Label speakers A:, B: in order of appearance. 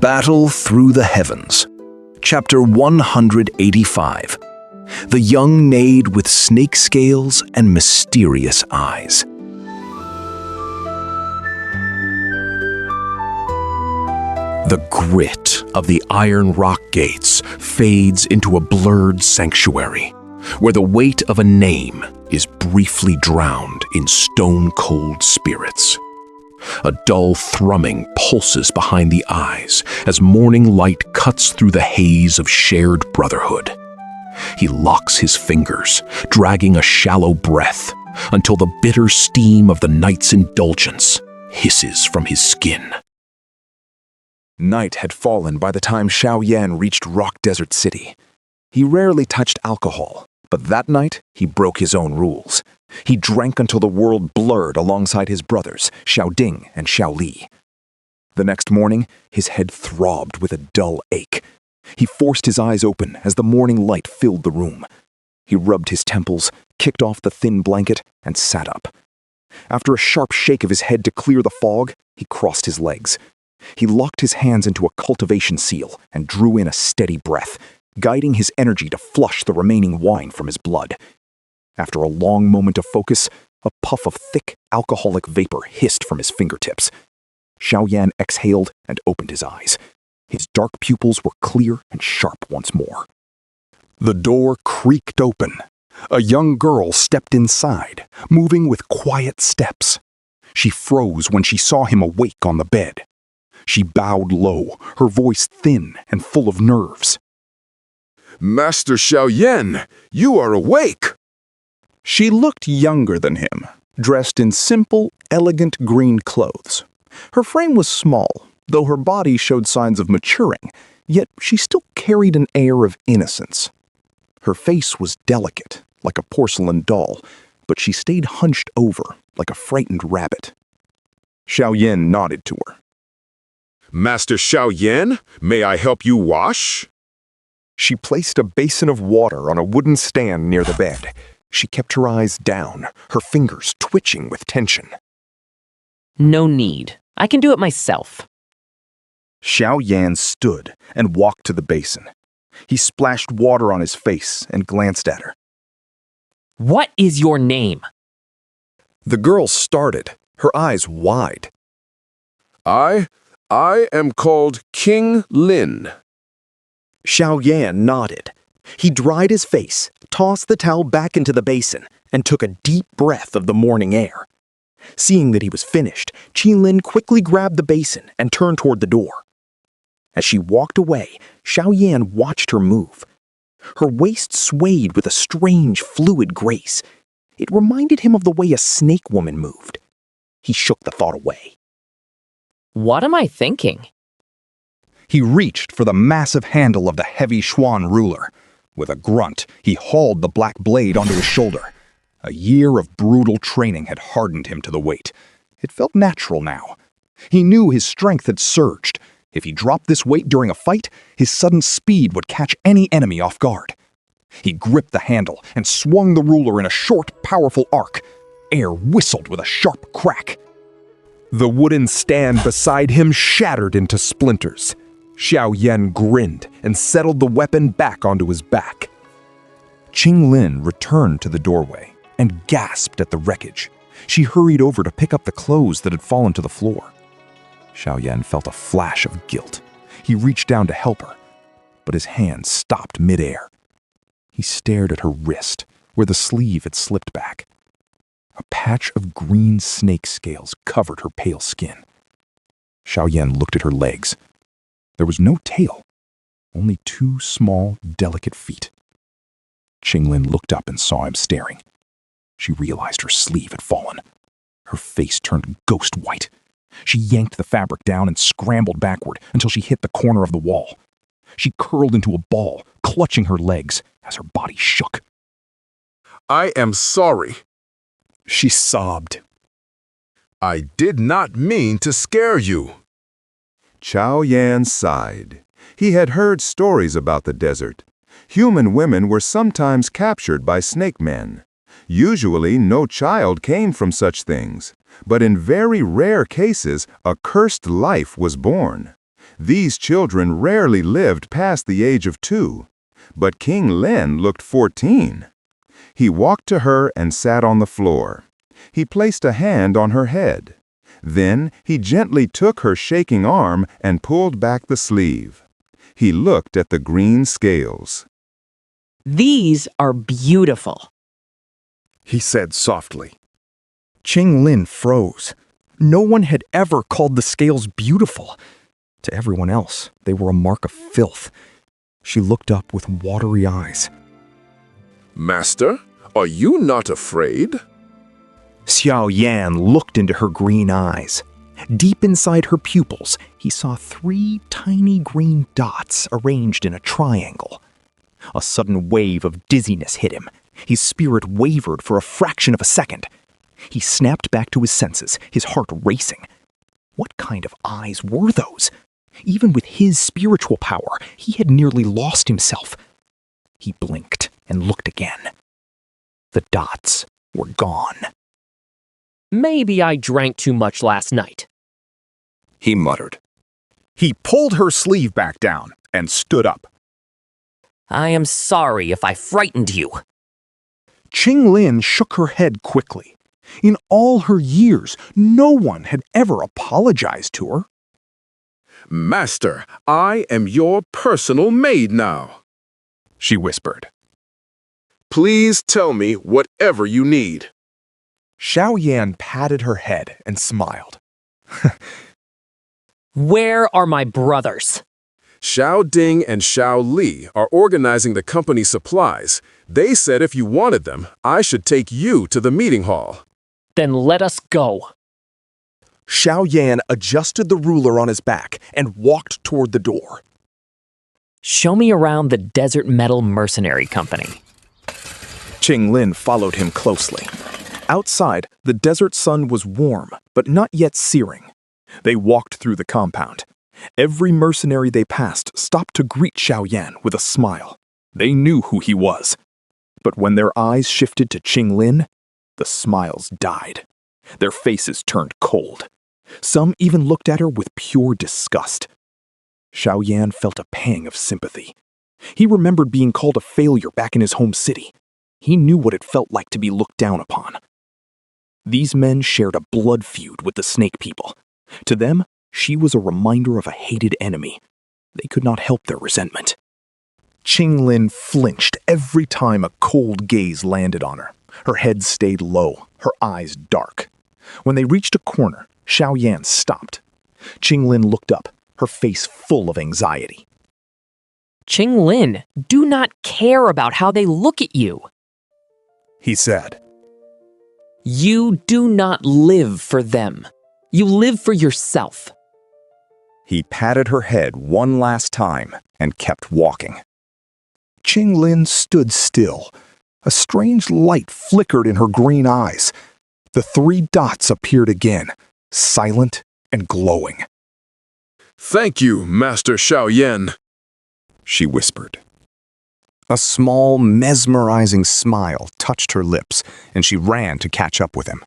A: Battle Through the Heavens, Chapter 185. The Young Maid with Snake Scales and Mysterious Eyes. The grit of the iron rock gates fades into a blurred sanctuary, where the weight of a name is briefly drowned in stone-cold spirits. A dull thrumming pulses behind the eyes as morning light cuts through the haze of shared brotherhood. He locks his fingers, dragging a shallow breath, until the bitter steam of the night's indulgence hisses from his skin.
B: Night had fallen by the time Xiaoyan reached Rock Desert City. He rarely touched alcohol, but that night he broke his own rules. He drank until the world blurred alongside his brothers, Xiaoding and Xiaoli. The next morning, his head throbbed with a dull ache. He forced his eyes open as the morning light filled the room. He rubbed his temples, kicked off the thin blanket, and sat up. After a sharp shake of his head to clear the fog, he crossed his legs. He locked his hands into a cultivation seal and drew in a steady breath, guiding his energy to flush the remaining wine from his blood. After a long moment of focus, a puff of thick, alcoholic vapor hissed from his fingertips. Xiaoyan exhaled and opened his eyes. His dark pupils were clear and sharp once more. The door creaked open. A young girl stepped inside, moving with quiet steps. She froze when she saw him awake on the bed. She bowed low, her voice thin and full of nerves.
C: "Master Xiaoyan, you are awake!"
B: She looked younger than him, dressed in simple, elegant green clothes. Her frame was small, though her body showed signs of maturing, yet she still carried an air of innocence. Her face was delicate, like a porcelain doll, but she stayed hunched over, like a frightened rabbit. Xiaoyan nodded to her.
C: "Master Xiaoyan, may I help you wash?"
B: She placed a basin of water on a wooden stand near the bed. She kept her eyes down, her fingers twitching with tension.
D: No need. I can do it myself.
B: Xiaoyan stood and walked to the basin. He splashed water on his face and glanced at her.
D: What is your name?
B: The girl started, her eyes wide.
C: I am called King Lin."
E: Xiaoyan nodded. He dried his face, tossed the towel back into the basin, and took a deep breath of the morning air. Seeing that he was finished, Qilin quickly grabbed the basin and turned toward the door. As she walked away, Xiaoyan watched her move. Her waist swayed with a strange, fluid grace. It reminded him of the way a snake woman moved. He shook the thought away.
D: What am I thinking?
B: He reached for the massive handle of the heavy Xuan ruler. With a grunt, he hauled the black blade onto his shoulder. A year of brutal training had hardened him to the weight. It felt natural now. He knew his strength had surged. If he dropped this weight during a fight, his sudden speed would catch any enemy off guard. He gripped the handle and swung the ruler in a short, powerful arc. Air whistled with a sharp crack. The wooden stand beside him shattered into splinters. Xiaoyan grinned and settled the weapon back onto his back. Qilin returned to the doorway and gasped at the wreckage. She hurried over to pick up the clothes that had fallen to the floor. Xiaoyan felt a flash of guilt. He reached down to help her, but his hand stopped midair. He stared at her wrist, where the sleeve had slipped back. A patch of green snake scales covered her pale skin. Xiaoyan looked at her legs. There was no tail, only two small, delicate feet. Qilin looked up and saw him staring. She realized her sleeve had fallen. Her face turned ghost white. She yanked the fabric down and scrambled backward until she hit the corner of the wall. She curled into a ball, clutching her legs as her body shook.
C: "I am sorry,"
B: she sobbed.
C: "I did not mean to scare you."
F: Xiaoyan sighed. He had heard stories about the desert. Human women were sometimes captured by snake men. Usually, no child came from such things, but in very rare cases, a cursed life was born. These children rarely lived past the age of 2, but King Lin looked 14. He walked to her and sat on the floor. He placed a hand on her head. Then he gently took her shaking arm and pulled back the sleeve. He looked at the green scales.
D: These are beautiful.
B: He said softly. Qing Lin froze. No one had ever called the scales beautiful. To everyone else, they were a mark of filth. She looked up with watery eyes.
C: Master, are you not afraid?
E: Xiaoyan looked into her green eyes. Deep inside her pupils, he saw 3 tiny green dots arranged in a triangle. A sudden wave of dizziness hit him. His spirit wavered for a fraction of a second. He snapped back to his senses, his heart racing. What kind of eyes were those? Even with his spiritual power, he had nearly lost himself. He blinked and looked again. The dots were gone.
D: Maybe I drank too much last night.
B: He muttered. He pulled her sleeve back down and stood up.
D: I am sorry if I frightened you.
B: Qing Lin shook her head quickly. In all her years, no one had ever apologized to her.
C: Master, I am your personal maid now.
B: She whispered.
C: Please tell me whatever you need.
B: Xiaoyan patted her head and smiled.
D: Where are my brothers?
C: Xiao Ding and Xiao Li are organizing the company supplies. They said if you wanted them, I should take you to the meeting hall.
D: Then let us go.
E: Xiaoyan adjusted the ruler on his back and walked toward the door.
D: Show me around the Desert Metal Mercenary Company.
E: Qing Lin followed him closely. Outside, the desert sun was warm, but not yet searing. They walked through the compound. Every mercenary they passed stopped to greet Xiaoyan with a smile. They knew who he was. But when their eyes shifted to Qing Lin, the smiles died. Their faces turned cold. Some even looked at her with pure disgust. Xiaoyan felt a pang of sympathy. He remembered being called a failure back in his home city. He knew what it felt like to be looked down upon. These men shared a blood feud with the Snake People. To them, she was a reminder of a hated enemy. They could not help their resentment. Qing Lin flinched every time a cold gaze landed on her. Her head stayed low, her eyes dark. When they reached a corner, Xiaoyan stopped. Qing Lin looked up, her face full of anxiety.
D: Qing Lin, do not care about how they look at you.
B: He said.
D: You do not live for them. You live for yourself.
B: He patted her head one last time and kept walking. Qing Lin stood still. A strange light flickered in her green eyes. The 3 dots appeared again, silent and glowing.
C: Thank you, Master Xiaoyan,
B: she whispered. A small, mesmerizing smile touched her lips, and she ran to catch up with him.